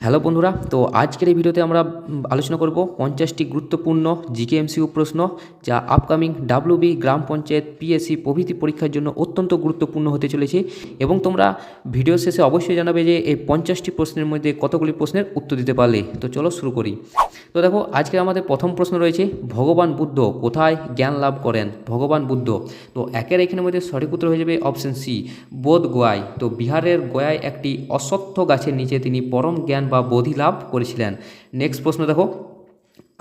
Hello বন্ধুরা, তো আজকের এই ভিডিওতে আমরা আলোচনা করব 50টি গুরুত্বপূর্ণ জিকে এমসিকিউ প্রশ্ন যা আপকামিং ডাব্লিউবি, গ্রাম পঞ্চায়েত, পিএসসি প্রভৃতি পরীক্ষার জন্য অত্যন্ত গুরুত্বপূর্ণ হতে চলেছে। এবং তোমরা ভিডিও শেষে অবশ্যই জানাবে যে এই 50টি প্রশ্নের মধ্যে কতগুলি প্রশ্নের উত্তর দিতে পারলে। তো চলো শুরু করি। তো দেখো, আজকে আমাদের প্রথম প্রশ্ন রয়েছে, ভগবান বুদ্ধ কোথায় জ্ঞান লাভ করেন? ভগবান বুদ্ধ, তো একের এখানের মধ্যে সঠিক উত্তর হয়ে যাবে অপশন সি, বোধ গয়ায়। তো বিহারের গয়ায় একটি অশ্বত্থ গাছের নিচে তিনি পরম জ্ঞান বা বোধি লাভ করেছিলেন। নেক্সট প্রশ্ন দেখো,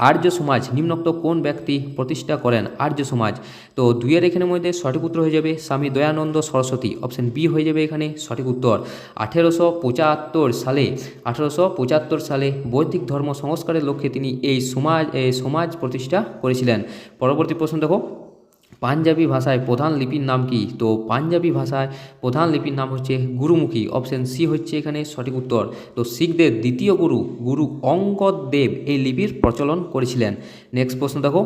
আর্য সমাজ নিম্নোক্ত কোন ব্যক্তি প্রতিষ্ঠা করেন? আর্য সমাজ, তো দুইয়ের এখানের মধ্যে সঠিক উত্তর হয়ে যাবে স্বামী দয়ানন্দ সরস্বতী। অপশন বি হয়ে যাবে এখানে সঠিক উত্তর। 1875 সালে বৈদিক ধর্ম সংস্কারের লক্ষ্যে তিনি এই সমাজ প্রতিষ্ঠা করেছিলেন। পরবর্তী প্রশ্ন দেখো, পাঞ্জাবি ভাষায় প্রধান লিপির নাম কি? তো পাঞ্জাবি ভাষায় প্রধান লিপির নাম হচ্ছে গুরুমুখী। অপশন সি হচ্ছে এখানে সঠিক উত্তর। তো শিখদের দ্বিতীয় গুরু অঙ্গদ দেব এই লিপির প্রচলন করেছিলেন। নেক্সট প্রশ্ন দেখো,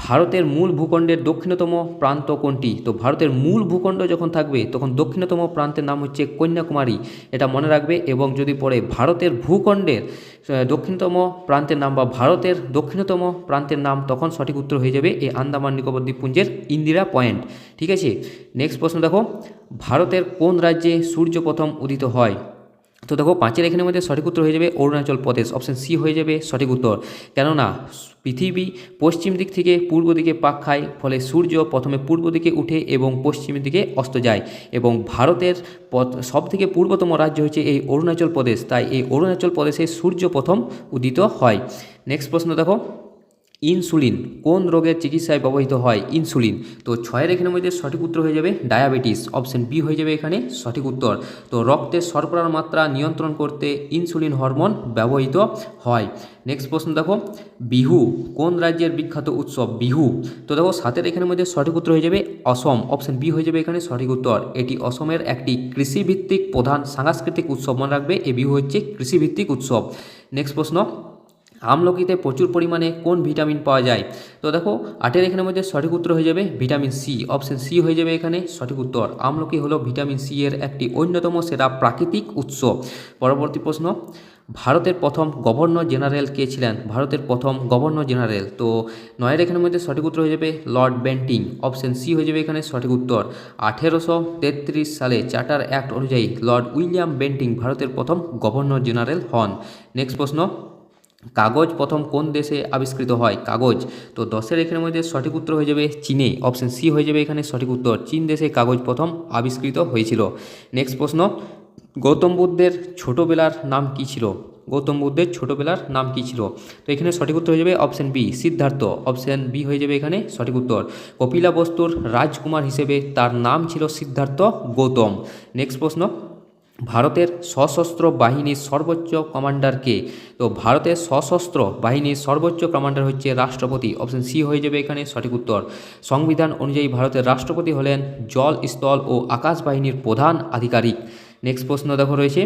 ভারতের মূল ভূখণ্ডের দক্ষিণতম প্রান্ত কোনটি? তো ভারতের মূল ভূখণ্ড যখন থাকবে তখন দক্ষিণতম প্রান্তের নাম হচ্ছে কন্যাকুমারী, এটা মনে রাখবে। এবং যদি পড়ে ভারতের ভূখণ্ডের দক্ষিণতম প্রান্তের নাম বা ভারতের দক্ষিণতম প্রান্তের নাম, তখন সঠিক উত্তর হয়ে যাবে এই আন্দামান নিকোবর দ্বীপপুঞ্জের ইন্দিরা পয়েন্ট। ঠিক আছে, নেক্সট প্রশ্ন দেখো, ভারতের কোন রাজ্যে সূর্য প্রথম উদিত হয়? তো দেখো, পাঁচের এখানের মধ্যে সঠিক উত্তর হয়ে যাবে অরুণাচল প্রদেশ। অপশন সি হয়ে যাবে সঠিক উত্তর। কেননা পৃথিবী পশ্চিম দিক থেকে পূর্ব দিকে পাক খায়, ফলে সূর্য প্রথমে পূর্ব দিকে উঠে এবং পশ্চিমের দিকে অস্ত যায়। এবং ভারতের সবথেকে পূর্বতম রাজ্য হচ্ছে এই অরুণাচল প্রদেশ, তাই এই অরুণাচল প্রদেশে সূর্য প্রথম উদিত হয়। নেক্সট প্রশ্ন দেখো, ইনসুলিন কোন রোগের চিকিৎসায় ব্যবহৃত হয়? ইনসুলিন, তো ছয়ের এখানের মধ্যে সঠিক উত্তর হয়ে যাবে ডায়াবেটিস। অপশন বি হয়ে যাবে এখানে সঠিক উত্তর। তো রক্তের শর্করার মাত্রা নিয়ন্ত্রণ করতে ইনসুলিন হরমোন ব্যবহৃত হয়। নেক্সট প্রশ্ন দেখো, বিহু কোন রাজ্যের বিখ্যাত উৎসব? বিহু, তো দেখো সাতের এখানের মধ্যে সঠিক উত্তর হয়ে যাবে অসম। অপশন বি হয়ে যাবে এখানে সঠিক উত্তর। এটি অসমের একটি কৃষিভিত্তিক প্রধান সাংস্কৃতিক উৎসব, মনে রাখবে এই বিহু হচ্ছে কৃষিভিত্তিক উৎসব। নেক্সট প্রশ্ন, আমলকিতে প্রচুর পরিমাণে কোন ভিটামিন পাওয়া যায়? তো দেখো আটের এখানের মধ্যে সঠিক উত্তর হয়ে যাবে ভিটামিন সি। অপশন সি হয়ে যাবে এখানে সঠিক উত্তর। আমলকি হলো ভিটামিন সি এর একটি অন্যতম সেরা প্রাকৃতিক উৎস। পরবর্তী প্রশ্ন, ভারতের প্রথম গভর্নর জেনারেল কে ছিলেন? ভারতের প্রথম গভর্নর জেনারেল, তো নয়ের এখানের মধ্যে সঠিক উত্তর হয়ে যাবে লর্ড বেন্টিং। অপশন সি হয়ে যাবে এখানে সঠিক উত্তর। 1833 সালে চার্টার অ্যাক্ট অনুযায়ী লর্ড উইলিয়াম বেন্টিং ভারতের প্রথম গভর্নর জেনারেল হন। নেক্সট প্রশ্ন, কাগজ প্রথম কোন দেশে আবিষ্কৃত হয়? কাগজ, তো দশের এখানের মধ্যে সঠিক উত্তর হয়ে যাবে চীনে। অপশন সি হয়ে যাবে এখানে সঠিক উত্তর। চীন দেশে কাগজ প্রথম আবিষ্কৃত হয়েছিল। নেক্সট প্রশ্ন, গৌতম বুদ্ধের ছোটবেলার নাম কী ছিল? গৌতম বুদ্ধের ছোটবেলার নাম কী ছিল? তো এখানে সঠিক উত্তর হয়ে যাবে option B, Siddhartha. Option B হয়ে যাবে এখানে সঠিক উত্তর। কপিলা বস্তুর রাজকুমার হিসেবে তার নাম ছিল সিদ্ধার্থ গৌতম। নেক্সট প্রশ্ন, ভারতের সশস্ত্র বাহিনীর সর্বোচ্চ কমান্ডার কে? তো ভারতের সশস্ত্র বাহিনীর সর্বোচ্চ কমান্ডার হচ্ছে রাষ্ট্রপতি। অপশন সি হয়ে যাবে এখানে সঠিক উত্তর। সংবিধান অনুযায়ী ভারতের রাষ্ট্রপতি হলেন জল, স্থল ও আকাশ বাহিনীর প্রধান আধিকারিক। নেক্সট প্রশ্ন দেখো রয়েছে,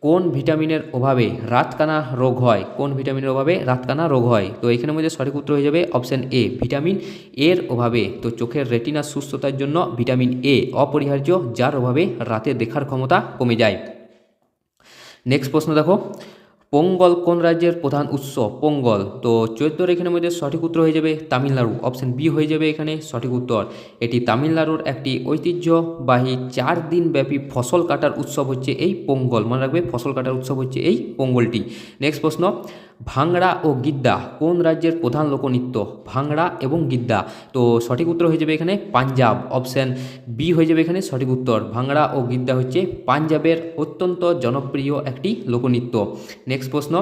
কোন ভিটামিনের অভাবে রাতকানা রোগ হয়? কোন ভিটামিনের অভাবে রাতকানা রোগ হয়? তো এখানের মধ্যে সঠিক উত্তর হয়ে যাবে অপশন এ, ভিটামিন এর অভাবে। তো চোখের রেটিনার সুস্থতার জন্য ভিটামিন এ অপরিহার্য, যার অভাবে রাতে দেখার ক্ষমতা কমে যায়। নেক্সট প্রশ্ন দেখো, পোঙ্গল কোন রাজ্যের প্রধান উৎসব? পোঙ্গল, তো 14 এখানের মধ্যে সঠিক উত্তর হয়ে যাবে তামিলনাড়ু। অপশন বি হয়ে যাবে এখানে সঠিক উত্তর। এটি তামিলনাড়ুর একটি ঐতিহ্যবাহী 4 দিন ব্যাপী ফসল কাটার উৎসব হচ্ছে এই পোঙ্গল, মনে রাখবে ফসল কাটার উৎসব হচ্ছে এই পোঙ্গলটি। নেক্সট প্রশ্ন, ভাংড়া ও গিদ্দা কোন রাজ্যের প্রধান লোকনৃত্য? ভাংড়া এবং গিদ্দা, তো সঠিক উত্তর হয়ে যাবে এখানে পাঞ্জাব। অপশন বি হয়ে যাবে এখানে সঠিক উত্তর। ভাংড়া ও গিদ্দা হচ্ছে পাঞ্জাবের অত্যন্ত জনপ্রিয় একটি লোকনৃত্য। নেক্সট প্রশ্ন,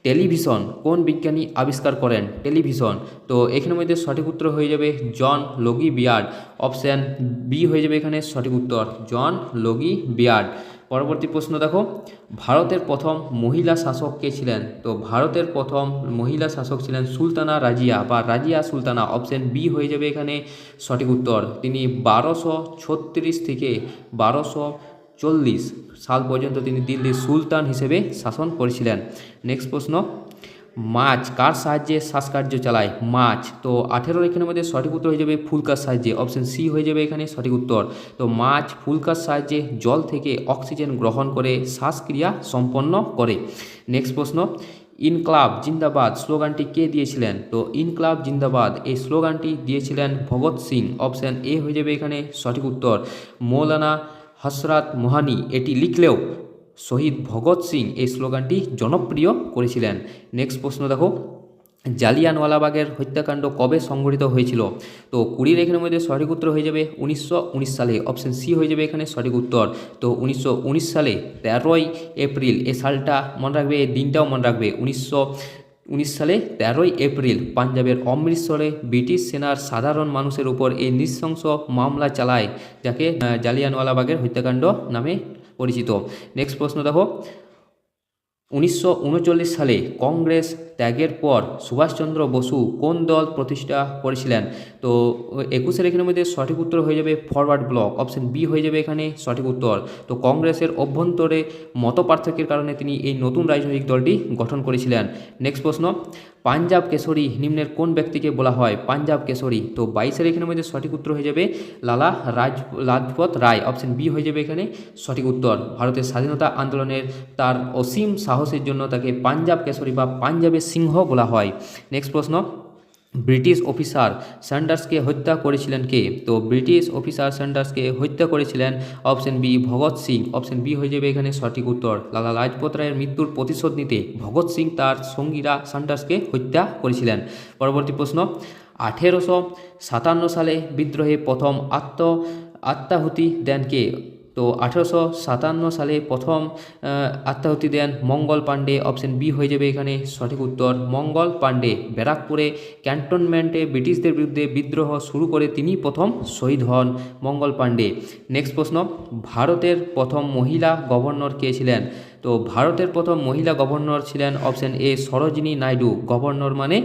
টেলিভিশন কোন বিজ্ঞানী আবিষ্কার করেন? টেলিভিশন, তো এখানের মধ্যে সঠিক উত্তর হয়ে যাবে জন লগি বিয়ার্ড। অপশান বি হয়ে যাবে এখানে সঠিক উত্তর, জন লগি বিয়ার্ড। পরবর্তী প্রশ্ন দেখো, ভারতের প্রথম মহিলা শাসক কে ছিলেন? তো ভারতের প্রথম মহিলা শাসক ছিলেন সুলতানা রাজিয়া বা রাজিয়া সুলতানা। অপশান বি হয়ে যাবে এখানে সঠিক উত্তর। তিনি 1236 থেকে 1240 সাল পর্যন্ত তিনি দিল্লির সুলতান হিসেবে শাসন করেছিলেন। নেক্সট প্রশ্ন, মাছ কার সাহায্যে শ্বাসকার্য চালায়? মাছ। তো 18 এখানের মধ্যে সঠিক উত্তর হয়ে যাবে ফুলকার সাহায্যে, অপশন সি হয়ে যাবে এখানে সঠিক উত্তর। তো মাছ ফুলকার সাহায্যে জল থেকে অক্সিজেন গ্রহণ করে শ্বাসক্রিয়া সম্পন্ন করে। নেক্সট প্রশ্ন, ইনকলাব জিন্দাবাদ স্লোগানটি কে দিয়েছিলেন? তো ইনকলাব জিন্দাবাদ এই স্লোগানটি দিয়েছিলেন ভগৎ সিং, অপশন এ হয়ে যাবে এখানে সঠিক উত্তর। মৌলানা হসরত মোহানি এটি লিখলেও শহীদ ভগৎ সিং এই স্লোগানটি জনপ্রিয় করেছিলেন। নেক্সট প্রশ্ন দেখো, জালিয়ানওয়ালাবাগের হত্যাকাণ্ড কবে সংঘটিত হয়েছিল? তো 20 এখানের মধ্যে সঠিক উত্তর হয়ে যাবে 1919 সালে, অপশন সি হয়ে যাবে এখানে সঠিক উত্তর। তো 1919 সালে 13ই এপ্রিল, এই সালটা মনে রাখবে, এই দিনটাও মনে রাখবে। 1919 সালে 13ই এপ্রিল পাঞ্জাবের অমৃতসরে ব্রিটিশ সেনার সাধারণ মানুষের উপর এই নৃশংস মামলা চালায়, যাকে জালিয়ানওয়ালাবাগের হত্যাকাণ্ড নামে পরিচিত। নেক্সট প্রশ্ন দেখো, 1939 সালে কংগ্রেস ত্যাগের পর সুভাষচন্দ্র বসু কোন দল প্রতিষ্ঠা করেছিলেন? তো 21 এখানের মধ্যে সঠিক উত্তর হয়ে যাবে ফরওয়ার্ড ব্লক, অপশন বি হয়ে যাবে এখানে সঠিক উত্তর। তো কংগ্রেসের অভ্যন্তরে মতপার্থক্যের কারণে তিনি এই নতুন রাজনৈতিক দলটি গঠন করেছিলেন। নেক্সট প্রশ্ন, পাঞ্জাব কেশরী নিম্নের কোন ব্যক্তিকে বলা হয়? পাঞ্জাব কেশরী। তো 22 এখানের মধ্যে সঠিক উত্তর হয়ে যাবে লালা লাজপত রায়, অপশন বি হয়ে যাবে এখানে সঠিক উত্তর। ভারতের স্বাধীনতা আন্দোলনের তার অসীম সাহসের জন্য তাকে পাঞ্জাব কেশরী বা পাঞ্জাবের সিংহ বলা হয়। নেক্সট প্রশ্ন, ব্রিটিশ অফিসার স্যান্ডার্সকে হত্যা করেছিলেন কে? তো ব্রিটিশ অফিসার স্যান্ডার্সকে হত্যা করেছিলেন option B Bhagat Singh, option B হয়ে যাবে এখানে সঠিক উত্তর। লালা লাজপত রায়ের মৃত্যুর প্রতিশোধ নিতে ভগৎ সিং তার সঙ্গীরা স্যান্ডার্সকে হত্যা করেছিলেন। পরবর্তী প্রশ্ন, 1857 সালে বিদ্রোহে প্রথম আত্মাহুতি দেন কে? তো 1857 সালে প্রথম আত্মাহুতি দেন মঙ্গল পাণ্ডে, অপশন বি হয়ে যাবে এখানে সঠিক উত্তর। মঙ্গল পাণ্ডে ব্যারাকপুরে ক্যান্টনমেন্টে ব্রিটিশদের বিরুদ্ধে বিদ্রোহ শুরু করে তিনি প্রথম শহীদ হন মঙ্গল পাণ্ডে। নেক্সট প্রশ্ন, ভারতের প্রথম মহিলা গভর্নর কে ছিলেন? তো ভারতের প্রথম মহিলা গভর্নর ছিলেন option A Sarojini Naidu, governor মানে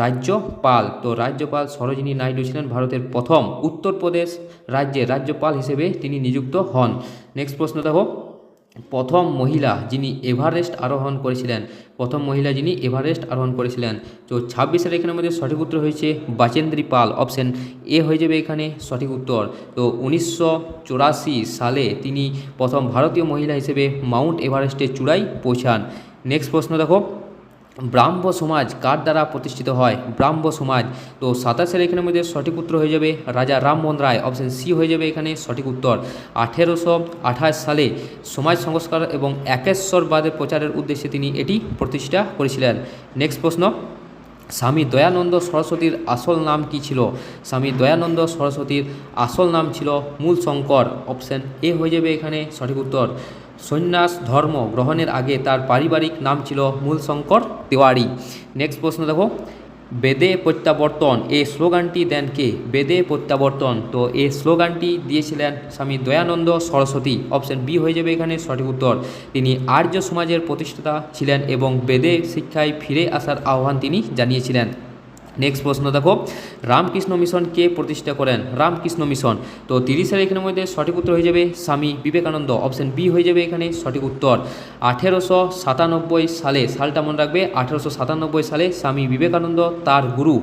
রাজ্যপাল। তো রাজ্যপাল সরোজিনী নাইডু ছিলেন ভারতের প্রথম উত্তরপ্রদেশ রাজ্যের রাজ্যপাল হিসেবে তিনি নিযুক্ত হন। নেক্সট প্রশ্ন দেখো, প্রথম মহিলা যিনি এভারেস্ট আরোহণ করেছিলেন? প্রথম মহিলা যিনি এভারেস্ট আরোহণ করেছিলেন। তো 26 এখানের মধ্যে সঠিক উত্তর হয়েছে বাচেন্দ্রী পাল, অপশন এ হয়ে যাবে এখানে সঠিক উত্তর। তো 1984 সালে তিনি প্রথম ভারতীয় মহিলা হিসেবে মাউন্ট এভারেস্টের চূড়ায় পৌঁছান। নেক্সট প্রশ্ন দেখো, ব্রাহ্ম সমাজ কার দ্বারা প্রতিষ্ঠিত হয়? ব্রাহ্ম সমাজ। তো 27 এখানের মধ্যে সঠিক উত্তর হয়ে যাবে রাজা রামমোহন রায়, অপশন সি হয়ে যাবে এখানে সঠিক উত্তর। 1828 সালে সমাজ সংস্কার এবং একেশ্বরবাদের প্রচারের উদ্দেশ্যে তিনি এটি প্রতিষ্ঠা করেছিলেন। নেক্সট প্রশ্ন, স্বামী দয়ানন্দ সরস্বতীর আসল নাম কি ছিল? স্বামী দয়ানন্দ সরস্বতীর আসল নাম ছিল মূল শঙ্কর, অপশন এ হয়ে যাবে এখানে সঠিক উত্তর। সন্ন্যাস ধর্ম গ্রহণের আগে তার পারিবারিক নাম ছিল মূলশঙ্কর তেওয়ারি। নেক্সট প্রশ্ন দেখো, বেদে প্রত্যাবর্তন এই স্লোগানটি দেন কে? বেদে প্রত্যাবর্তন, তো এই স্লোগানটি দিয়েছিলেন স্বামী দয়ানন্দ সরস্বতী, অপশন বি হয়ে যাবে এখানে সঠিক উত্তর। তিনি আর্য সমাজের প্রতিষ্ঠাতা ছিলেন এবং বেদে শিক্ষায় ফিরে আসার আহ্বান তিনি জানিয়েছিলেন। নেক্সট প্রশ্ন দেখো, রামকৃষ্ণ মিশন কে প্রতিষ্ঠা করেন? রামকৃষ্ণ মিশন। তো 30 এখানের মধ্যে সঠিক উত্তর হয়ে যাবে স্বামী বিবেকানন্দ, অপশন বি হয়ে যাবে এখানে সঠিক উত্তর। 1897 সালে, সালটা মনে রাখবে, 1897 সালে স্বামী বিবেকানন্দ তার গুরু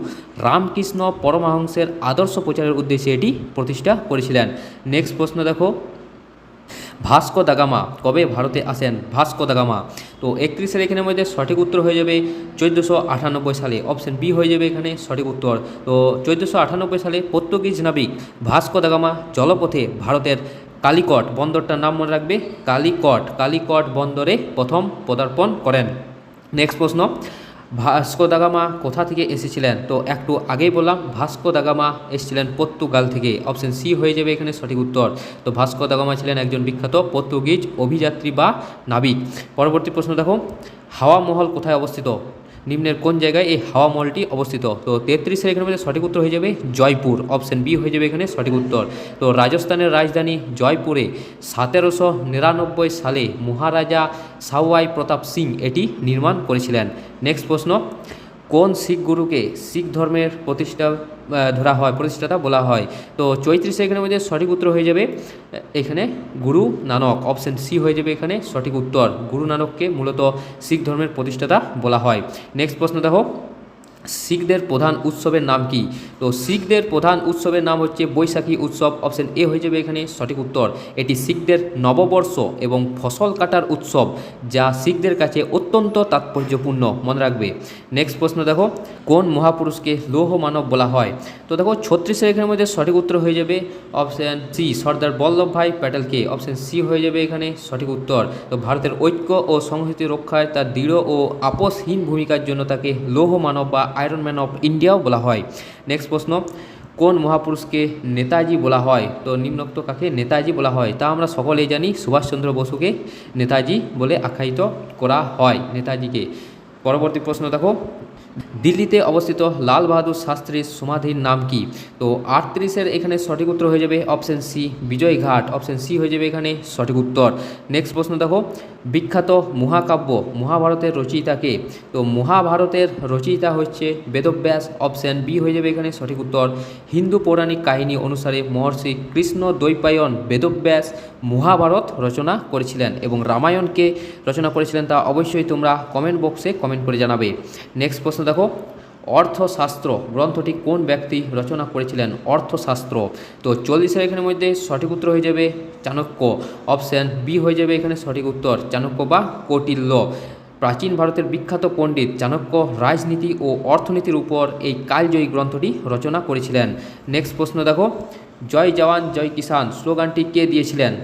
রামকৃষ্ণ পরমহংসের আদর্শ প্রচারের উদ্দেশ্যে এটি প্রতিষ্ঠা করেছিলেন। নেক্সট প্রশ্ন দেখো, ভাস্কো দা গামা কবে ভারতে আসেন? Vasco da Gama. তো 31 এখানের মধ্যে সঠিক উত্তর হয়ে যাবে 1498 সালে, অপশন বি হয়ে যাবে এখানে সঠিক উত্তর। তো 1498 সালে পর্তুগিজ নাবিক ভাস্কো দা গামা জলপথে ভারতের কালিকট বন্দরটার নাম মনে রাখবে, কালিকট বন্দরে প্রথম পদার্পণ করেন। নেক্সট প্রশ্ন, ভাস্কো দা গামা কোথা থেকে এসেছিলেন? তো একটু আগেই বললাম ভাস্কো দা গামা এসেছিলেন পর্তুগাল থেকে, অপশন সি হয়ে যাবে এখানে সঠিক উত্তর। তো ভাস্কো দা গামা ছিলেন একজন বিখ্যাত পর্তুগিজ অভিযাত্রী বা নাবিক। পরবর্তী প্রশ্ন দেখো, হাওয়া মহল কোথায় অবস্থিত? নিম্নের কোন জায়গায় এই হাওয়া মহলটি অবস্থিত? তো 33 এখানের মধ্যে সঠিক উত্তর হয়ে যাবে জয়পুর, অপশন বি হয়ে যাবে এখানে সঠিক উত্তর। তো রাজস্থানের রাজধানী জয়পুরে 1799 সালে মহারাজা সাওয়াই প্রতাপ সিং এটি নির্মাণ করেছিলেন। নেক্সট প্রশ্ন, কোন শিখ গুরুকে শিখ ধর্মের প্রতিষ্ঠাতা বলা হয়? তো 34 এখানের মধ্যে সঠিক উত্তর হয়ে যাবে এখানে গুরু নানক। অপশন সি হয়ে যাবে এখানে সঠিক উত্তর। গুরু নানককে মূলত শিখ ধর্মের প্রতিষ্ঠাতা বলা হয়। নেক্সট প্রশ্ন দেখো, শিখদের প্রধান উৎসবের নাম কি? তো শিখদের প্রধান উৎসবের নাম হচ্ছে বৈশাখী উৎসব। অপশন এ হয়ে যাবে এখানে সঠিক উত্তর। এটি শিখদের নববর্ষ এবং ফসল কাটার উৎসব, যা শিখদের কাছে অত্যন্ত তাৎপর্যপূর্ণ, মনে রাখবে। নেক্সট প্রশ্ন দেখো, কোন মহাপুরুষকে লৌহ মানব বলা হয়? তো দেখো 36 এখানের মধ্যে সঠিক উত্তর হয়ে যাবে option C Sardar Vallabhbhai প্যাটেলকে। Option C হয়ে যাবে এখানে সঠিক উত্তর। তো ভারতের ঐক্য ও সংহতি রক্ষায় তার দৃঢ় ও আপোষহীন ভূমিকার জন্য তাকে লৌহ মানব বা আয়রন ম্যান অফ ইন্ডিয়াও বলা হয়। নেক্সট প্রশ্ন, কোন মহাপুরুষকে নেতাজি বলা হয়? তো নিম্নোক্ত কাকে নেতাজি বলা হয়? তা আমরা সকলেই জানি, সুভাষচন্দ্র বসুকে নেতাজি বলে আখ্যায়িত করা হয়, নেতাজিকে। পরবর্তী প্রশ্ন দেখো, দিল্লিতে অবস্থিত লাল বাহাদুর শাস্ত্রীর সমাধির নাম কি? তো 38 এখানে সঠিক উত্তর হয়ে যাবে option C Vijayghat. Option C হয়ে যাবে এখানে সঠিক উত্তর। নেক্সট প্রশ্ন দেখো, বিখ্যাত মহাকাব্য মহাভারতের রচয়িতাকে? তো মহাভারতের রচয়িতা হচ্ছে বেদব্যাস। অপশন বি হয়ে যাবে এখানে সঠিক উত্তর। হিন্দু পৌরাণিক কাহিনী অনুসারে মহর্ষি কৃষ্ণ দ্বৈপায়ন বেদব্যাস মহাভারত রচনা করেছিলেন এবং রামায়ণকে রচনা করেছিলেন, তা অবশ্যই তোমরা কমেন্ট বক্সে কমেন্ট করে জানাবে। নেক্সট প্রশ্ন দেখো, অর্থশাস্ত্র গ্রন্থটি কোন ব্যক্তি রচনা করেছিলেন? অর্থশাস্ত্র। তো 40 এখানের মধ্যে সঠিক উত্তর হয়ে যাবে চাণক্য। অপশান বি হয়ে যাবে এখানে সঠিক উত্তর, চাণক্য বা কৌটিল্য। প্রাচীন ভারতের বিখ্যাত পণ্ডিত চাণক্য রাজনীতি ও অর্থনীতির উপর এই কালজয়ী গ্রন্থটি রচনা করেছিলেন। নেক্সট প্রশ্ন দেখো, জয় জওয়ান জয় কিষাণ স্লোগানটি কে দিয়েছিলেন?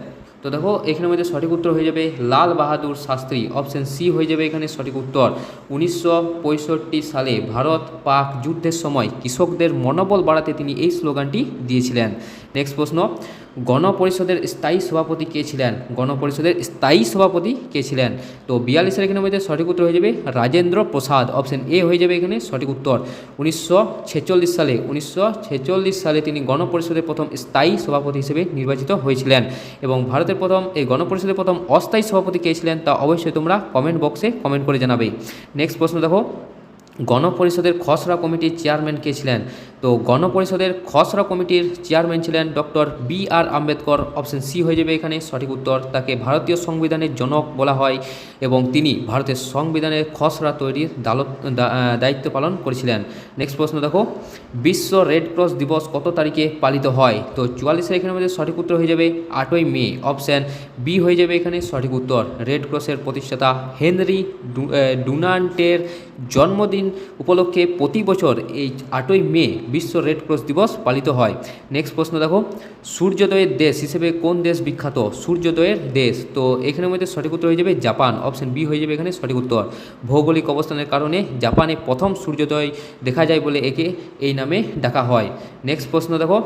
তো দেখো এখানের মধ্যে সঠিক উত্তর হয়ে যাবে লাল বাহাদুর শাস্ত্রী। অপশন সি হয়ে যাবে এখানে সঠিক উত্তর। 1965 সালে ভারত পাক যুদ্ধের সময় কৃষকদের মনোবল বাড়াতে তিনি এই স্লোগানটি দিয়েছিলেন। নেক্সট প্রশ্ন, গণপরিষদের স্থায়ী সভাপতি কে ছিলেন? গণপরিষদের স্থায়ী সভাপতি কে ছিলেন? তো 42 এখানের মধ্যে সঠিক উত্তর হয়ে যাবে রাজেন্দ্র প্রসাদ। অপশন এ হয়ে যাবে এখানে সঠিক উত্তর। 1946 সালে তিনি গণপরিষদের প্রথম স্থায়ী সভাপতি হিসেবে নির্বাচিত হয়েছিলেন। এবং ভারতের এই গণপরিষদের প্রথম অস্থায়ী সভাপতি কে ছিলেন, তা অবশ্যই তোমরা কমেন্ট বক্সে কমেন্ট করে জানাবে। নেক্সট প্রশ্ন দেখো, গণপরিষদের খসড়া কমিটির চেয়ারম্যান কে ছিলেন? তো গণপরিষদের খসড়া কমিটির চেয়ারম্যান ছিলেন doctor B R. Ambedkar. Option C হয়ে যাবে এখানে সঠিক উত্তর। তাকে ভারতীয় সংবিধানের জনক বলা হয় এবং তিনি ভারতের সংবিধানের খসড়া তৈরির দায়িত্ব পালন করেছিলেন। নেক্সট প্রশ্ন দেখো, বিশ্ব রেড ক্রস দিবস কত তারিখে পালিত হয়? তো 44 এখানের মধ্যে সঠিক উত্তর হয়ে যাবে 8ই মে। অপশান বি হয়ে যাবে এখানে সঠিক উত্তর। রেড ক্রসের প্রতিষ্ঠাতা হেনরি ডুনান্টের জন্মদিন উপলক্ষে প্রতি বছর এই 8ই মে বিশ্ব রেড ক্রস দিবস পালিত হয়। নেক্সট প্রশ্ন দেখো, সূর্যোদয়ের দেশ হিসেবে কোন দেশ বিখ্যাত? সূর্যোদয়ের দেশ। তো এখানের মধ্যে সঠিক উত্তর হয়ে যাবে জাপান। অপশন বি হয়ে যাবে এখানে সঠিক উত্তর। ভৌগোলিক অবস্থানের কারণে জাপানে প্রথম সূর্যোদয় দেখা যায় বলে একে এই নামে ডাকা হয়। নেক্সট প্রশ্ন দেখো,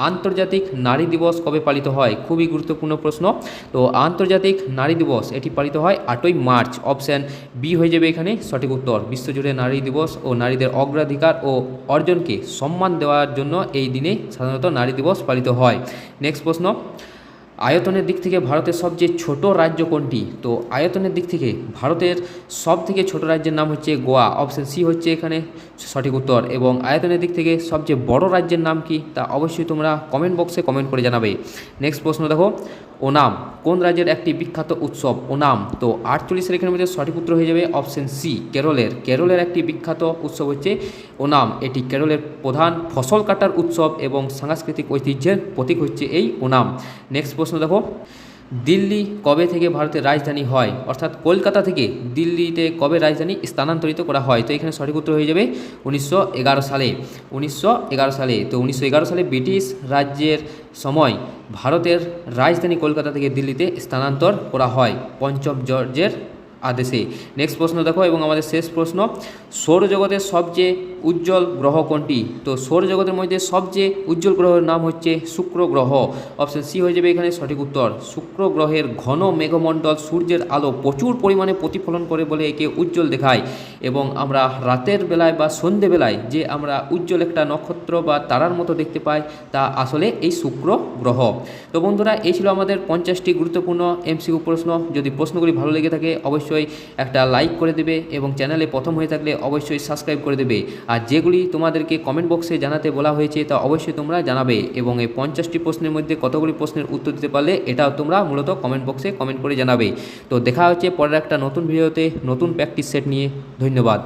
আন্তর্জাতিক নারী দিবস কবে পালিত হয়? খুবই গুরুত্বপূর্ণ প্রশ্ন। তো আন্তর্জাতিক নারী দিবস এটি পালিত হয় 8ই মার্চ। অপশান বি হয়ে যাবে এখানে সঠিক উত্তর। বিশ্বজুড়ে নারী দিবস ও নারীদের অগ্রাধিকার ও অর্জনকে সম্মান দেওয়ার জন্য এই দিনে সাধারণত নারী দিবস পালিত হয়। নেক্সট প্রশ্ন, আয়তনের দিক থেকে ভারতের সবচেয়ে ছোট রাজ্য কোনটি? তো আয়তনের দিক থেকে ভারতের সবথেকে ছোট রাজ্যের নাম হচ্ছে গোয়া। অপশন সি হচ্ছে এখানে সঠিক উত্তর। এবং আয়তনের দিক থেকে সবচেয়ে বড় রাজ্যের নাম কি, তা অবশ্যই তোমরা কমেন্ট বক্সে কমেন্ট করে জানাবে। নেক্সট প্রশ্ন দেখো, ওনাম কোন রাজ্যের একটি বিখ্যাত উৎসব? ওনাম। তো 48 এখানের মধ্যে সঠিক উত্তর হয়ে যাবে অপশন সি কেরলের। কেরলের একটি বিখ্যাত উৎসব হচ্ছে ওনাম। এটি কেরলের প্রধান ফসল কাটার উৎসব এবং সাংস্কৃতিক ঐতিহ্যের প্রতীক হচ্ছে এই ওনাম। নেক্সট প্রশ্ন দেখো, দিল্লি কবে থেকে ভারতের রাজধানী হয়? অর্থাৎ কলকাতা থেকে দিল্লিতে কবে রাজধানী স্থানান্তরিত করা হয়? তো এখানে সঠিক উত্তর হয়ে যাবে 1911 সালে। 1911 সালে। তো 1911 সালে ব্রিটিশ রাজ্যের সময় ভারতের রাজধানী কলকাতা থেকে দিল্লিতে স্থানান্তর করা হয় পঞ্চম জর্জের আদেশে। নেক্সট প্রশ্ন দেখো এবং আমাদের শেষ প্রশ্ন, সৌরজগতের সবচেয়ে উজ্জ্বল গ্রহ কোনটি? তো সৌরজগতের মধ্যে সবচেয়ে উজ্জ্বল গ্রহের নাম হচ্ছে শুক্র গ্রহ। অপশন সি হয়ে যাবে এখানে সঠিক উত্তর। শুক্র গ্রহের ঘন মেঘমণ্ডল সূর্যের আলো প্রচুর পরিমাণে প্রতিফলন করে বলে একে উজ্জ্বল দেখায় এবং আমরা রাতের বেলায় বা সন্ধেবেলায় যে আমরা উজ্জ্বল একটা নক্ষত্র বা তারার মতো দেখতে পাই, তা আসলে এই শুক্র গ্রহ। তো বন্ধুরা, এই ছিল আমাদের 50টি গুরুত্বপূর্ণ এমসিকিউ প্রশ্ন। যদি প্রশ্নগুলি ভালো লেগে থাকে অবশ্যই অবশ্যই একটা লাইক করে দেবে এবং চ্যানেলে প্রথম হয়ে থাকলে অবশ্যই সাবস্ক্রাইব করে দেবে। আর যেগুলি তোমাদেরকে কমেন্ট বক্সে জানাতে বলা হয়েছে তা অবশ্যই তোমরা জানাবে এবং এই 50টি প্রশ্নের মধ্যে কতগুলি প্রশ্নের উত্তর দিতে পারলে এটাও তোমরা মূলত কমেন্ট বক্সে কমেন্ট করে জানাবে। তো দেখা হচ্ছে পরের একটা নতুন ভিডিওতে নতুন প্র্যাকটিস সেট নিয়ে। ধন্যবাদ।